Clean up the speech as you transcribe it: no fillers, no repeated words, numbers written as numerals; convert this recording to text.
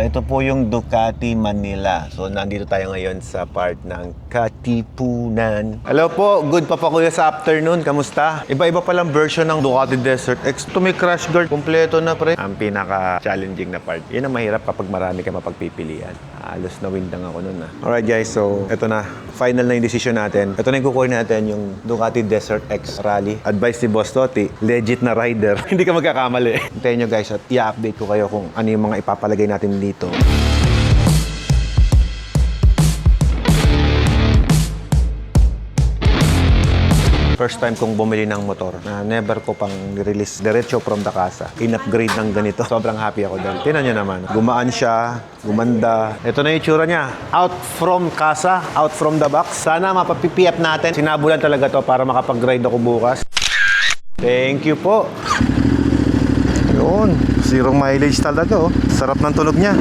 ito po yung Ducati Manila. So, nandito tayo ngayon sa part ng Katipunan. Hello po, good pa kuya sa afternoon. Kamusta? Iba-iba palang version ng Ducati Desert X. Ito may crash guard. Kompleto na pre. Ang pinaka-challenging na part. Yan ang mahirap kapag marami ka mapagpipilian. Halos na windang ako nun. Alright guys, so ito na. Final na yung decision natin. Ito na yung kukunin natin, yung Ducati Desert X Rally. Advice ni Boss Toti, legit na rider. Hindi ka magkakamali. Hintayin nyo guys at i-update ko kayo kung ano yung mga ipapalagay natin dito. First time kong bumili ng motor na never ko pang release diretso from the casa. In-upgrade ng ganito. Sobrang happy ako dahil. Tingnan nyo naman. Gumaan siya, gumanda. Ito na yung itsura niya. Out from casa, out from the box. Sana mapapipiap natin. Sinabulan talaga to para makapag-ride ako bukas. Thank you po. Yun. Zero mileage talaga oh. Sarap ng tunog niya.